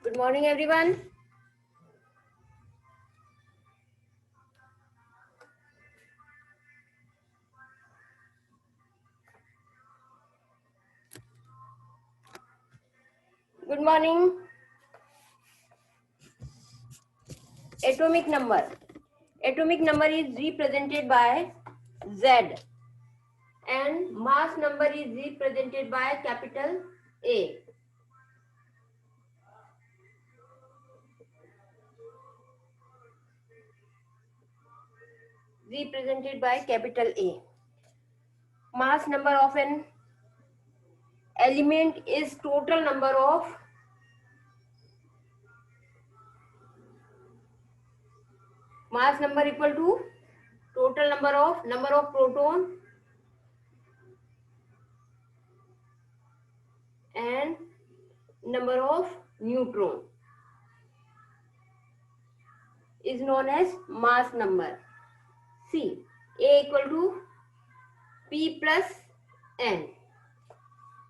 Good morning, everyone. Good morning. Atomic number. Atomic number is represented by Z and mass number is represented by capital A. Represented by capital A. Mass number of an element is total number of mass number equal to total number of proton and number of neutron is known as mass number. C. A equal to P plus N.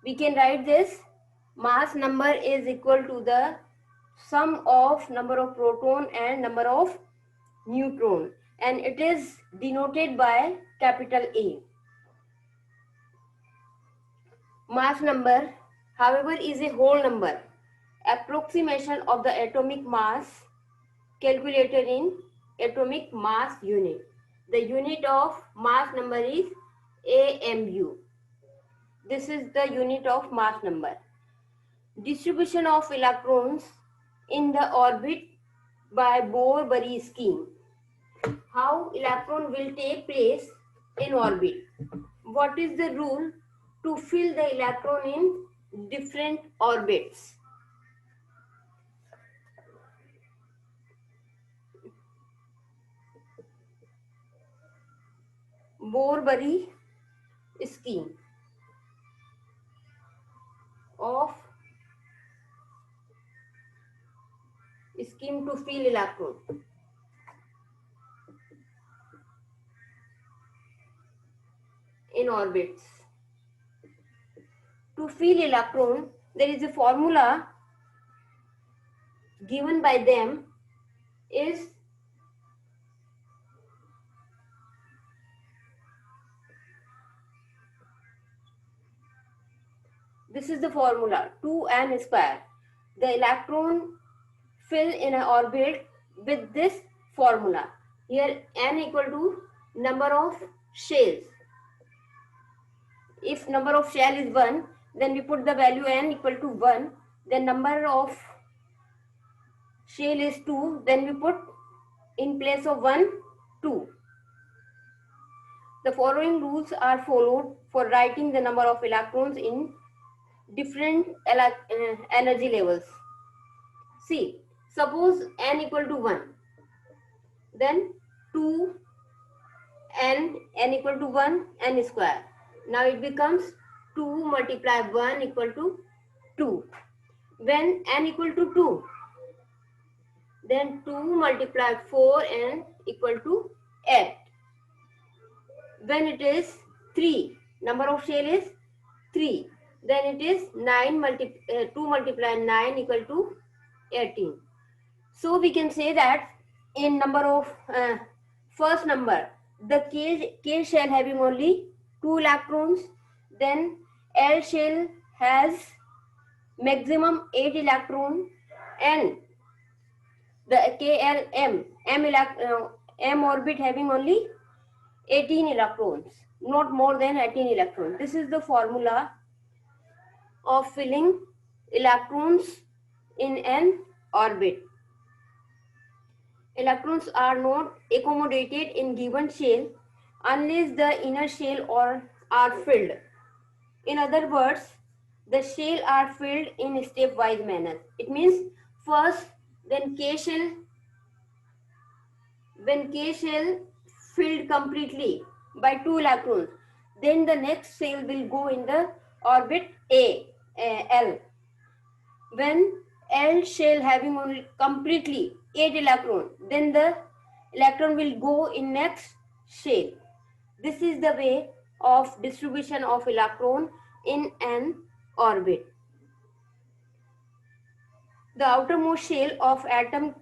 We can write this mass number is equal to the sum of number of proton and number of neutron, and it is denoted by capital A. Mass number, however, is a whole number approximation of the atomic mass calculated in atomic mass unit. The unit of mass number is AMU. This is the unit of mass number. Distribution of electrons in the orbit by Bohr-Bury scheme. How electron will take place in orbit? What is the rule to fill the electron in different orbits? Bohr-Bury scheme to fill electron. In orbits. To fill electron, there is a formula given by them is this is the formula 2n square. The electron fill in an orbit with this formula. Here n equal to number of shells. If number of shell is 1, then we put the value n equal to 1. Then number of shell is 2, then we put in place of 1, 2. The following rules are followed for writing the number of electrons in different energy levels. See, suppose n equal to 1, then 2 n equal to 1 n square. Now it becomes 2 multiply 1 equal to 2. When n equal to 2, then 2 multiply 4 n equal to 8. When it is 3, number of shell is 3, then it is 2 multiply 9 equal to 18. So we can say that in number of first number, the K shell having only 2 electrons, then L shell has maximum 8 electron, and the KLM M orbit having only 18 electrons, not more than 18 electrons. This is the formula of filling electrons in an orbit. Electrons are not accommodated in given shell unless the inner shell are filled. In other words, the shell are filled in stepwise manner. It means first, when K shell filled completely by 2 electrons, then the next shell will go in the orbit L. When L shell having only completely 8 electrons, then the electron will go in next shell. This is the way of distribution of electron in an orbit. The outermost shell of atom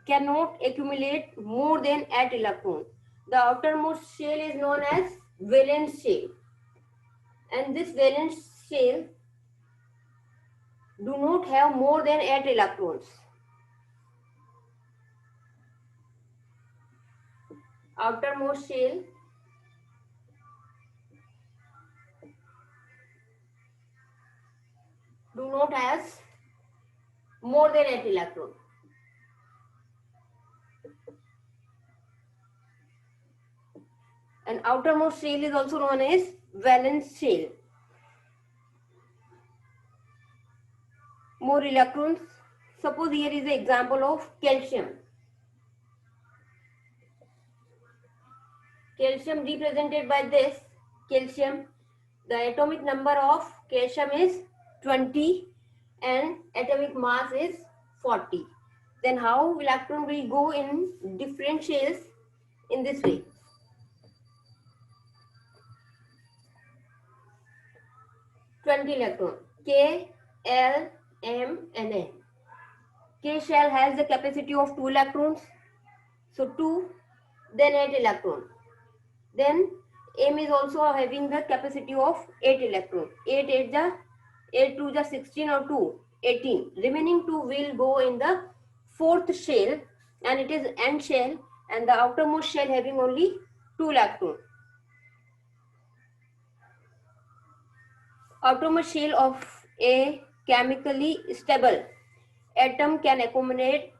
cannot accumulate more than 8 electrons. The outermost shell is known as valence shell, and this valence shell do not have more than 8 electrons. Outermost shell do not has more than 8 electrons. And outermost shell is also known as valence shell. More electrons. Suppose here is the example of calcium. Calcium represented by this calcium. The atomic number of calcium is 20 and atomic mass is 40. Then how electron will go in different shells? In this way. Twenty electron. K, L, M and N. K shell has the capacity of 2 electrons. So 2, then 8 electrons. Then M is also having the capacity of 8 electrons. 8 2 the 16 or 2, 18. Remaining 2 will go in the fourth shell and it is N shell, and the outermost shell having only 2 electrons. Outermost shell of a chemically stable atom can accommodate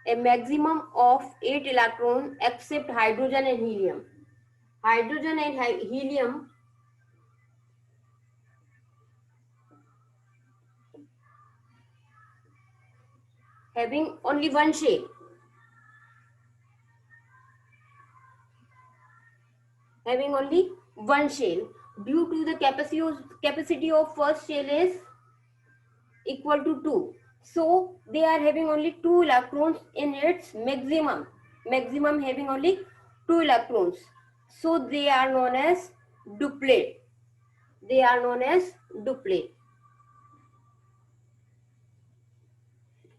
a maximum of 8 electrons except hydrogen and helium. Hydrogen and helium having only one shell. Having only one shell due to the capacity of first shell is equal to 2. So they are having only 2 electrons in its maximum. Maximum having only 2 electrons. So they are known as duplet. They are known as duplet.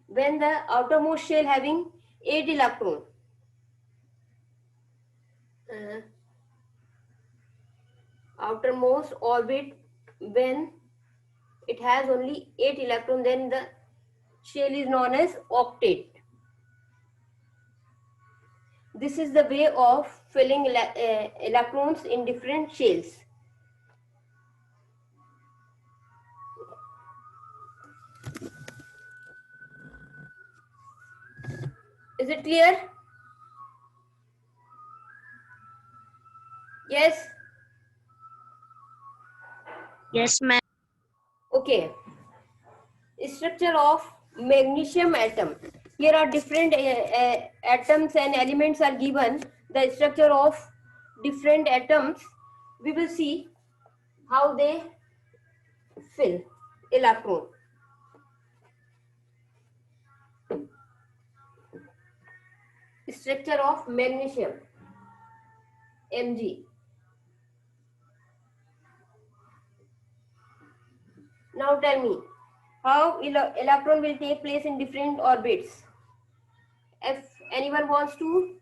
When the outermost shell having 8 electrons, outermost orbit, when it has only 8 electrons, then the shell is known as octet. This is the way of filling electrons in different shells. Is it clear? Yes? Yes, ma'am. Okay. Structure of magnesium atom. Here are different atoms and elements are given. The structure of different atoms. We will see how they fill electron. Structure of magnesium, Mg. Now tell me, how electron will take place in different orbits? If anyone wants to,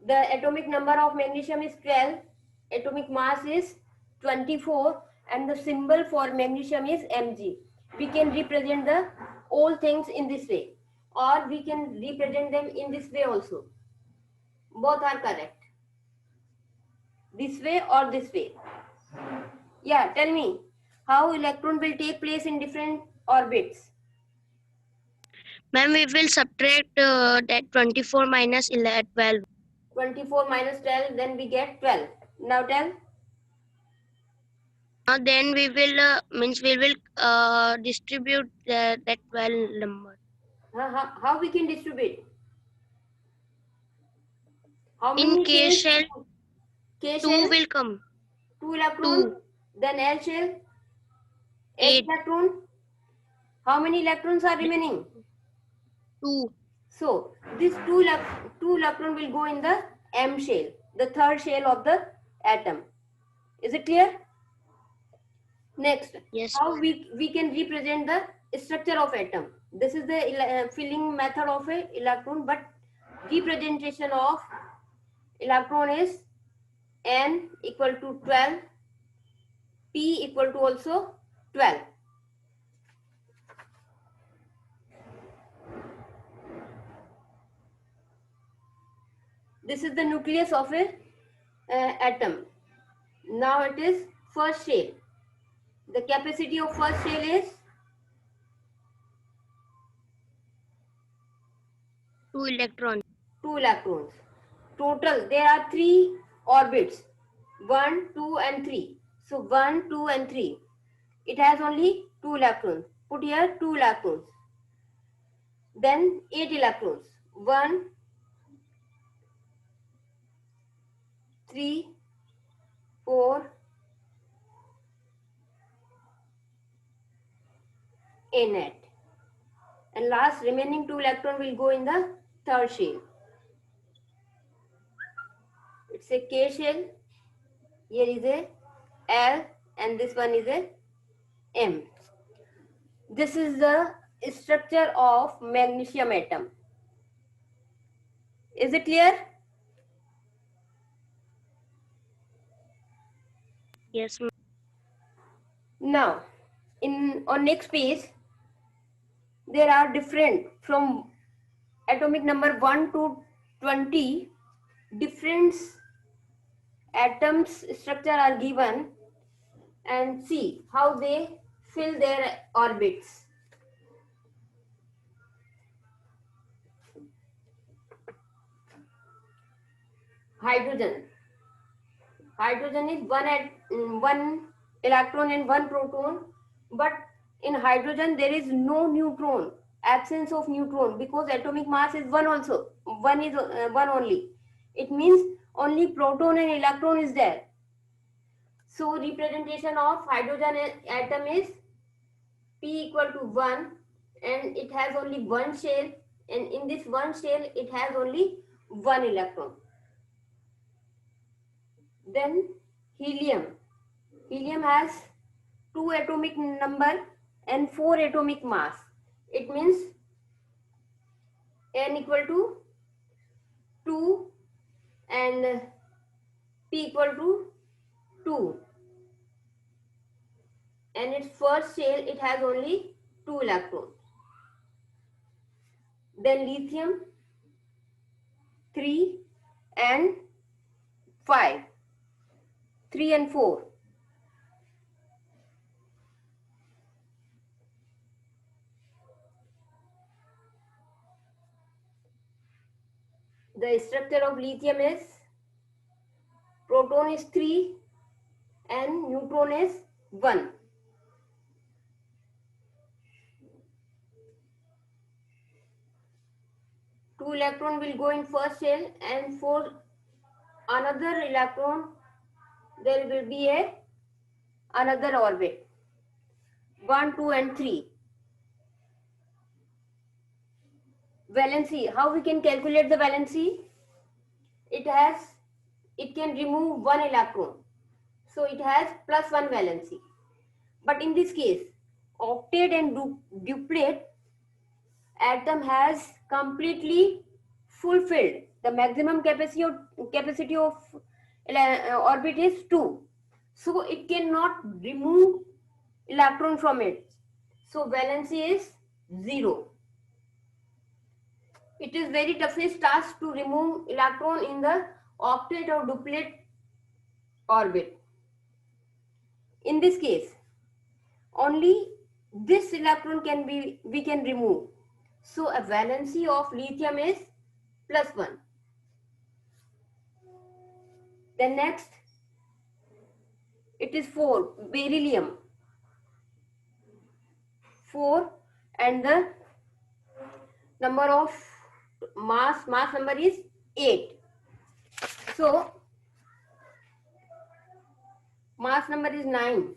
the atomic number of magnesium is 12, atomic mass is 24, and the symbol for magnesium is Mg. We can represent the all things in this way, or we can represent them in this way also. Both are correct. This way or this way. Yeah, tell me, how electron will take place in different orbits? Ma'am, we will subtract that 24 minus 12. 24 minus 12, then we get 12. Now tell. Then we will distribute that 12 number. How we can distribute? How In many K shells? shell, K 2 shell, will come. 2 electron. 2. Then L shell, 8 8. electron. How many electrons are remaining? 2. So this 2 electron will go in the M shell, the third shell of the atom. Is it clear? Next, Yes, how ma'am. we can represent the structure of atom. This is the filling method of a electron, but representation of electron is n equal to 12, p equal to also 12. This is the nucleus of a atom. Now it is first shell. The capacity of first shell is 2 electrons. 2 electrons. Total, there are 3 orbits, 1, 2 and 3. So 1, 2 and 3. It has only 2 electrons. Put here 2 electrons. Then 8 electrons. 1, 3, 4, and 8. And last remaining 2 electron will go in the third shell. It's a K shell. Here is a L and this one is a M. This is the structure of magnesium atom. Is it clear? Yes, ma'am. Now, on next page, there are different from atomic number 1 to 20 different atoms structure are given, and see how they fill their orbits. Hydrogen. Hydrogen is one electron and one proton, but in hydrogen there is no neutron, absence of neutron, because atomic mass is one also. One is one only. It means only proton and electron is there. So representation of hydrogen atom is P equal to 1, and it has only one shell, and in this one shell it has only one electron. Then helium. Helium has 2 atomic number and 4 atomic mass. It means n equal to 2 and p equal to 2. And its first shell, it has only 2 electrons. Then lithium, 3 and 5. 3 and 4. The structure of lithium is proton is 3 and neutron is 1. Two electron will go in first shell, and for another electron there will be another orbit. 1, 2 and 3. Valency. How we can calculate the valency? It can remove one electron. So it has +1 valency. But in this case, octet and duplet atom has completely fulfilled. The maximum capacity of orbit is 2. So it cannot remove electron from it. So valency is 0. It is very toughest task to remove electron in the octet or duplet orbit. In this case, only this electron we can remove. So a valency of lithium is +1. Then next, it is 4, beryllium. 4, and the number of mass number is 8. So mass number is 9.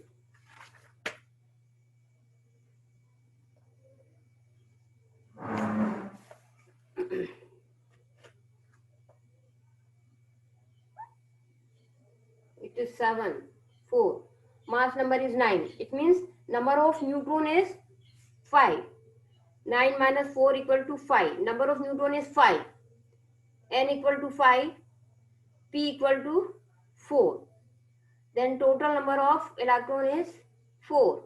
It is 7, 4. mass number is 9. It means number of neutron is 5. 9 minus 4 equal to 5. Number of neutron is 5. N equal to 5. P equal to 4. Then total number of electron is 4.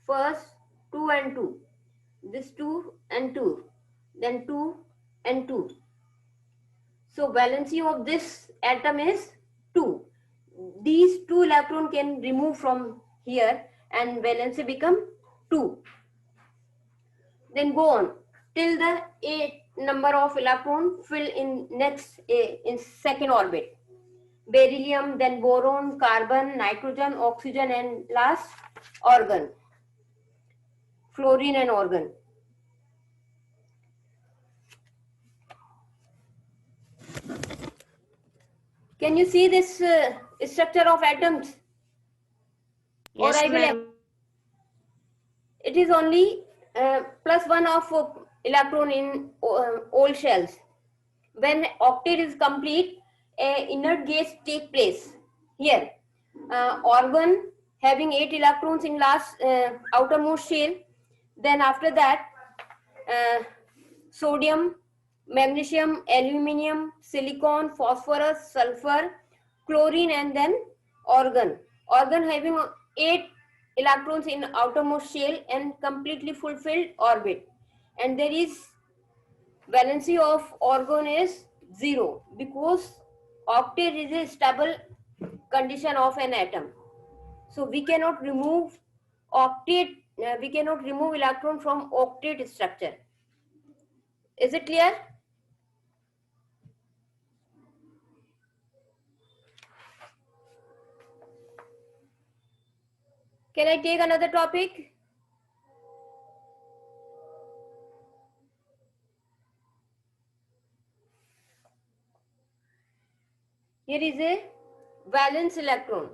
First 2 and 2. This 2 and 2. Then 2 and 2. So valency of this atom is 2. These 2 electron can remove from here and valency become 2. Then go on till the A number of electron fill in next in second orbit. Beryllium, then boron, carbon, nitrogen, oxygen, and last argon, fluorine and argon. Can you see this structure of atoms? Yes, ma'am. It is only plus one of electron in all shells. When octet is complete, a inert gas take place. Here, argon having 8 electrons in last outermost shell. Then after that, sodium, magnesium, aluminium, silicon, phosphorus, sulfur, chlorine, and then argon. Argon having 8 electrons in outermost shell and completely fulfilled orbit. And there is valency of argon is 0 because octet is a stable condition of an atom. So we cannot remove octet, we cannot remove electron from octet structure. Is it clear? Can I take another topic? Here is a valence electron.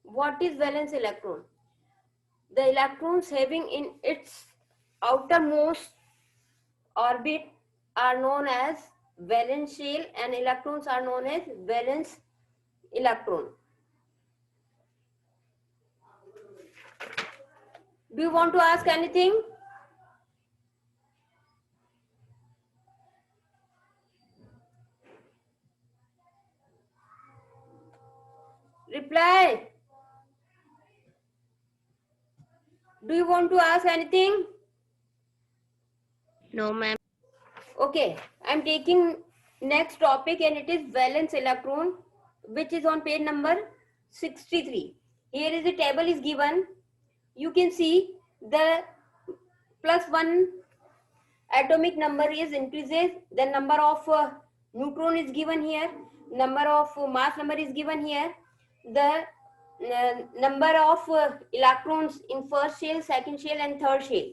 What is valence electron? The electrons having in its outermost orbit are known as valence shell and electrons are known as valence electron. Do you want to ask anything? Reply. Do you want to ask anything? No, ma'am. Okay, I'm taking next topic and it is valence electron, which is on page number 63. Here is a table is given. You can see the plus one atomic number is increases. The number of neutron is given here. Number of mass number is given here. The number of electrons in first shell, second shell, and third shell,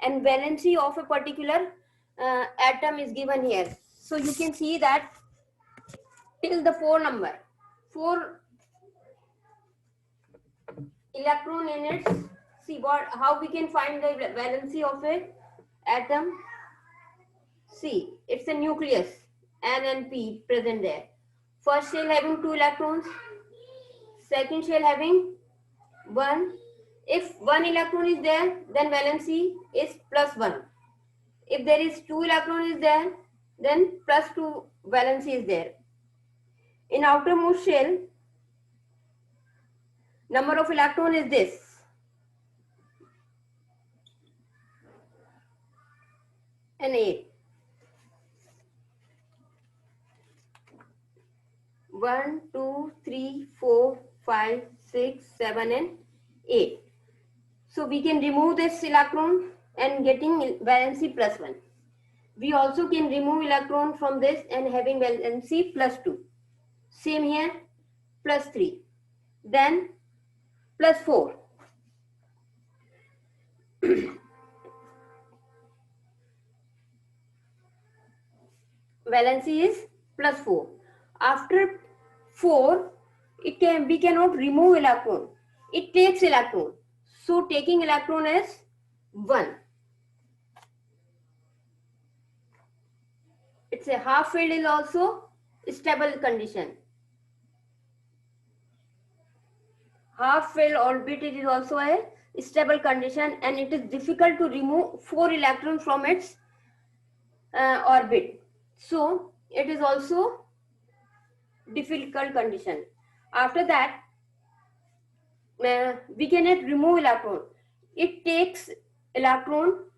and valency of a particular atom is given here. So you can see that till the 4 number, 4 electron in its. See what how we can find the valency of a atom. See, it's a nucleus, N and P present there. First shell having 2 electrons, second shell having 1. If 1 electron is there, then valency is plus 1. If there is 2 electron is there, then plus 2 valency is there. In outermost shell, number of electron is this. And 8. 1, 2, 3, 4, 5, 6, 7, and 8. So we can remove this electron and getting valency plus 1. We also can remove electron from this and having valency plus 2. Same here, plus 3. Then plus 4. Valency is plus 4. After 4, we cannot remove electron. It takes electron. So taking electron is 1. It's a half filled is also stable condition. half-filled orbit, it is also a stable condition, and it is difficult to remove 4 electrons from its orbit. So it is also difficult condition. After that, we cannot remove electron. It takes electron,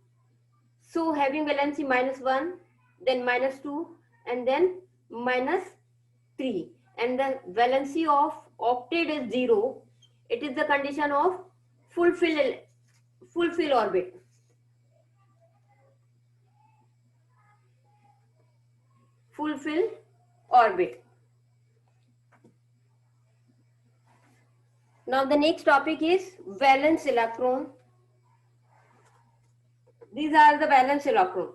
so having valency -1, then -2, and then -3, and the valency of octet is 0. It is the condition of fulfill orbit. Fulfill orbit. Now the next topic is valence electron. These are the valence electron.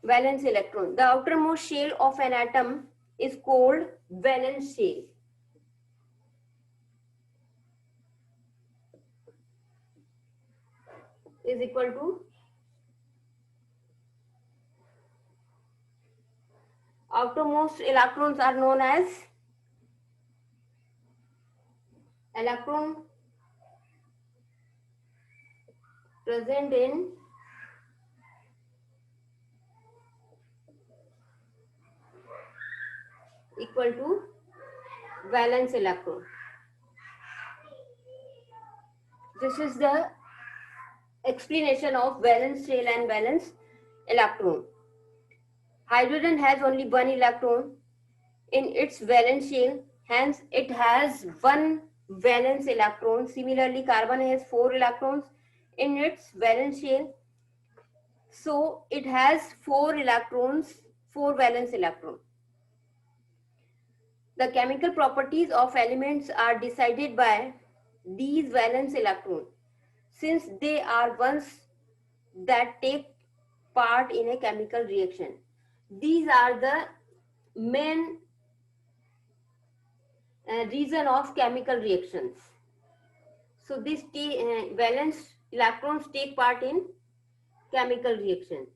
Valence electron. The outermost shell of an atom is called valence shell. Is equal to outermost electrons are known as electron present in equal to valence electron. This is the explanation of valence shell and valence electron. Hydrogen has only one electron in its valence shell, hence it has one valence electron. Similarly, carbon has 4 electrons in its valence shell, so it has 4 electrons, 4 valence electrons. The chemical properties of elements are decided by these valence electrons, since they are ones that take part in a chemical reaction. These are the main reason of chemical reactions. So these valence electrons take part in chemical reaction.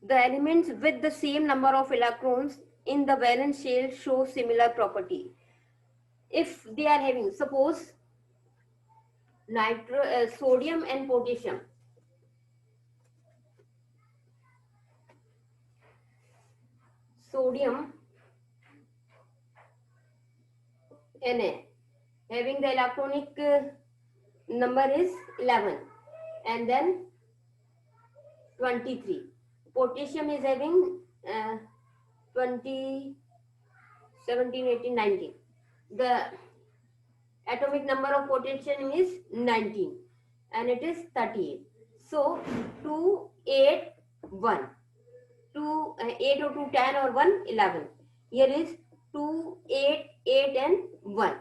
The elements with the same number of electrons in the valence shell show similar property. If they are having, suppose sodium and potassium. Sodium Na having the electronic number is 11 and then 23. Potassium is having 20, 17, 18, 19. The atomic number of potassium is 19 and it is 38. So 2, 8, 1. 2, 8 or 2, 10 or 1, 11. Here is 2, 8, 8 and 1.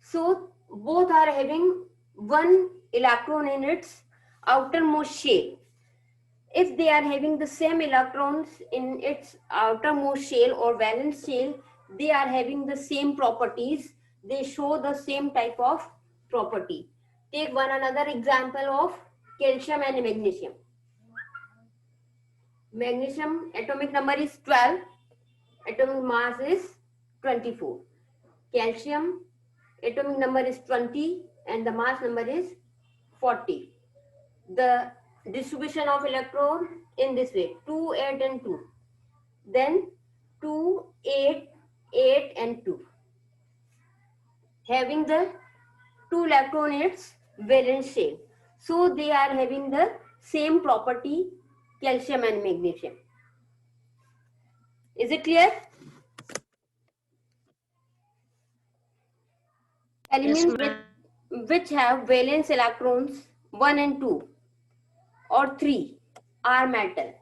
So both are having one electron in its outermost shell. If they are having the same electrons in its outermost shell or valence shell, they are having the same properties. They show the same type of property. Take one another example of calcium and magnesium. Magnesium atomic number is 12, atomic mass is 24. Calcium atomic number is 20 and the mass number is 40. The distribution of electron in this way: 2, 8 and 2. Then 2, 8, 8 and 2. Having the 2 electron in its valence shell. So they are having the same property, calcium and magnesium. Is it clear? Elements which have valence electrons 1 and 2 or 3 are metal.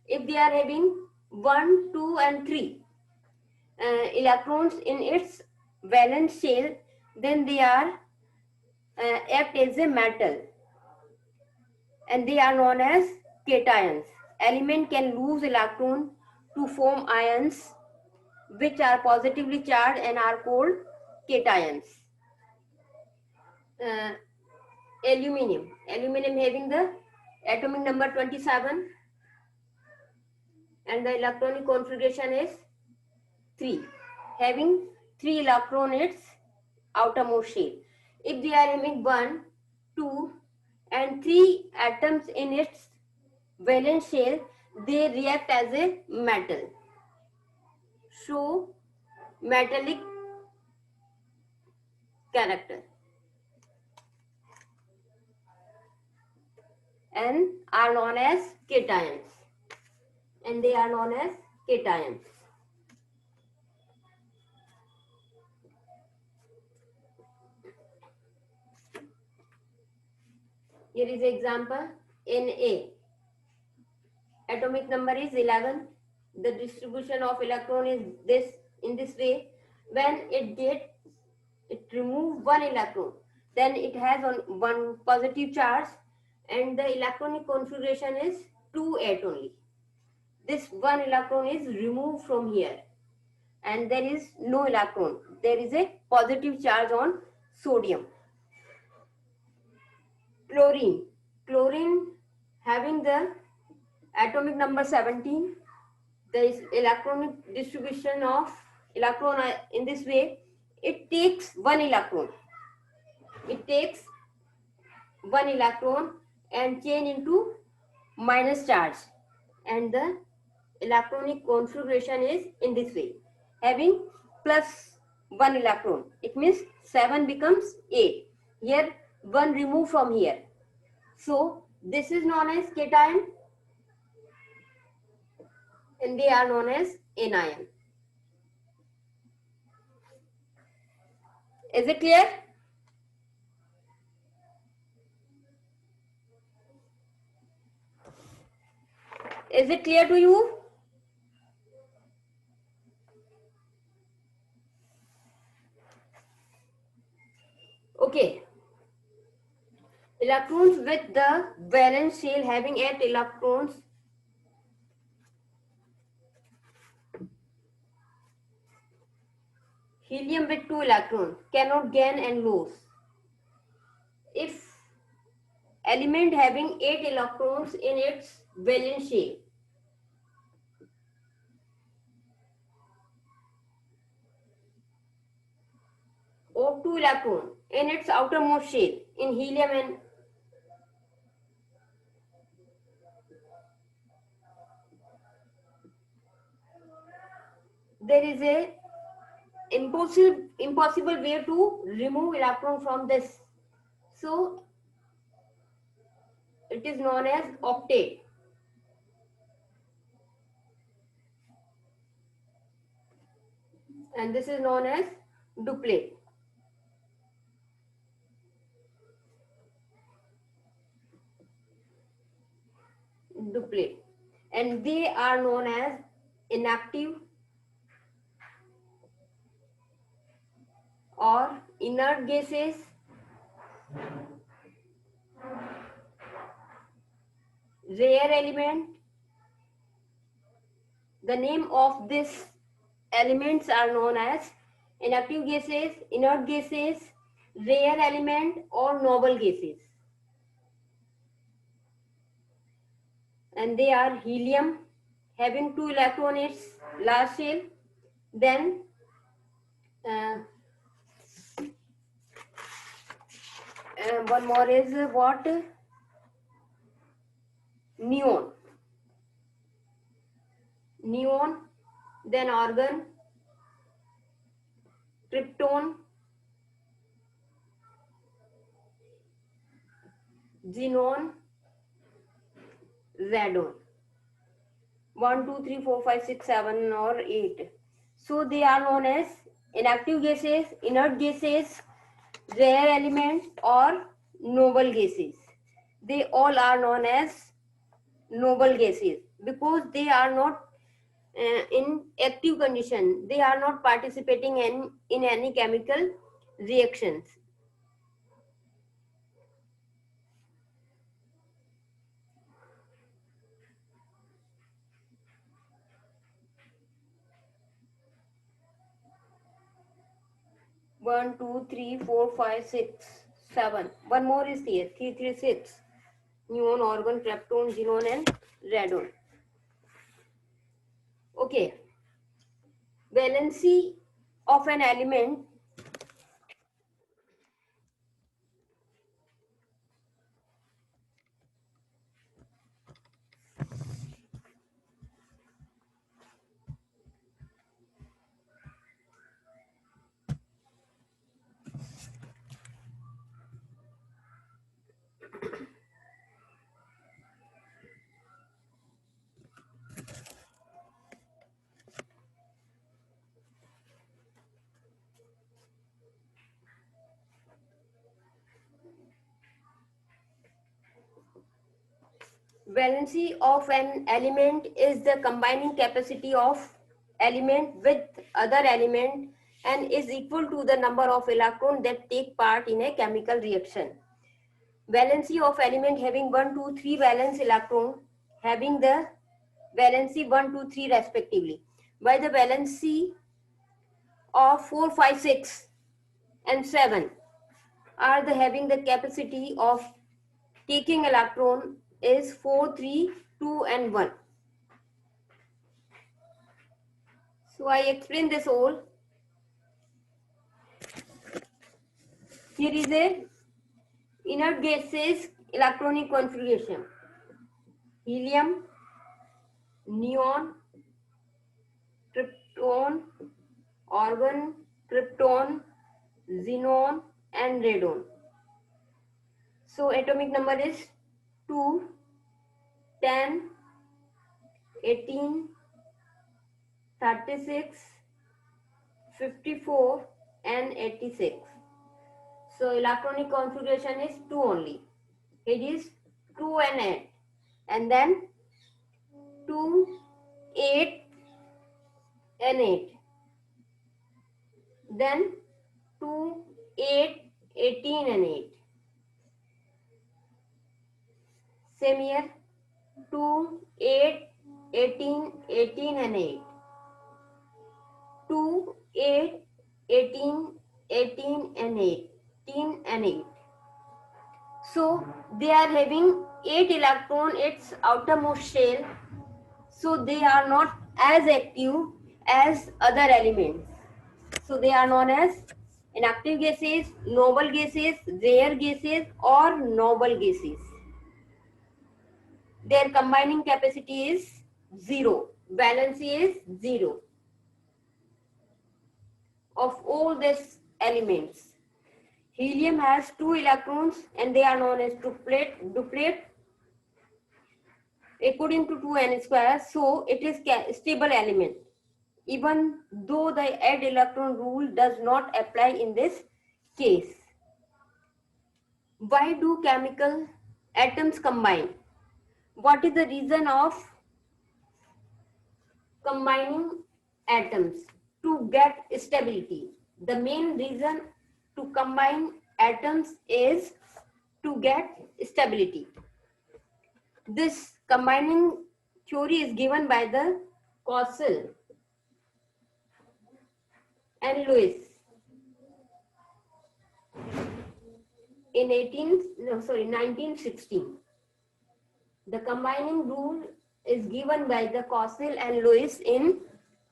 If they are having 1, 2 and 3 electrons in its valence shell, then they are act as a metal. and they are known as cations. Element can lose electron to form ions which are positively charged and are called cations. Uh, Aluminium having the atomic number 27 and the electronic configuration is 3, having 3 electrons in its outermost shell. If they are having 1, 2 and 3 atoms in its valence shell, they react as a metal. Show metallic character and are known as cations. And they are known as cations. Here is an example. Na. Atomic number is 11. The distribution of electron is this in this way. When it remove one electron, then it has on one positive charge, and the electronic configuration is 2-8 only. This one electron is removed from here, and there is no electron. There is a positive charge on sodium. Chlorine having the atomic number 17. There is electronic distribution of electron in this way. It takes one electron. It takes one electron and change into minus charge, and the electronic configuration is in this way, having plus one electron. It means 7 becomes 8. Here 1 removed from here. So this is known as cation and they are known as anion. Is it clear? Is it clear to you? Okay. Electrons with the valence shell having 8 electrons helium with 2 electrons cannot gain and lose. If element having 8 electrons in its valence shell or 2 electrons in its outermost shell in helium and there is a impossible way to remove electron from this. So it is known as octet. And this is known as duplet. Duplet. And they are known as inactive or inert gases, rare element. The name of these elements are known as inactive gases, inert gases, rare element or noble gases. And they are helium having 2 electrons in its last shell. Then one more is what? Neon. Then argon, krypton, xenon, radon. 1, 2, 3, 4, 5, 6, 7 or 8. So they are known as inactive gases, inert gases, rare element or noble gases. They all are known as noble gases because they are not in active condition. They are not participating in any chemical reactions. 1, 2, 3, 4, 5, 6, 7. One more is here. 3, 3, 6. Neon, argon, krypton, xenon, and radon. Okay. Valency of an element valency of an element is the combining capacity of element with other element and is equal to the number of electrons that take part in a chemical reaction. Valency of element having 1, 2, 3 valence electron having the valency 1, 2, 3 respectively. While the valency of 4, 5, 6 and 7 are the having the capacity of taking electron is 4, 3, 2 and 1. So I explain this all. Here is a inert gases electronic configuration. Helium, neon, krypton, argon, krypton, xenon and radon. So atomic number is 2, 10, 18, 36, 54 and 86. So electronic configuration is 2 only. It is 2 and 8 and then 2, 8 and 8. Then 2, 8, 18 and 8. Same here 2, 8, 18, 18 and 8. 2, 8, 18, 18 and 18 and 8. So they are having 8 electron its outermost shell. So they are not as active as other elements. So they are known as inactive gases, noble gases, rare gases or noble gases. Their combining capacity is 0. Valency is 0 of all these elements. Helium has 2 electrons and they are known as duplet according to 2n square. So it is stable element. Even though the add electron rule does not apply in this case. Why do chemical atoms combine? What is the reason of combining atoms? To get stability. The main reason to combine atoms is to get stability. This combining theory is given by the Cossel and Lewis in 1916. The combining rule is given by the Cossel and Lewis in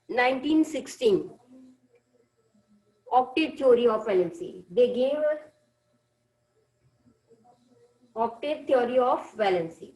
1916. Octet theory of valency. They gave octet theory of valency.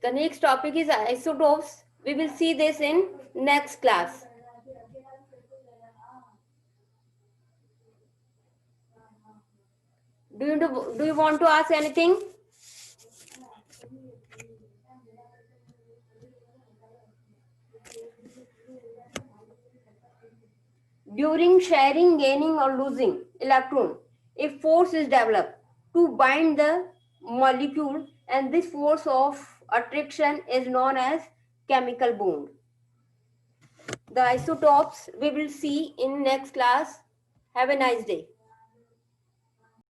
The next topic is isotopes. We will see this in next class. Do you want to ask anything? During sharing, gaining or losing electron, a force is developed to bind the molecule, and this force of attraction is known as chemical bond. The isotopes we will see in next class. Have a nice day.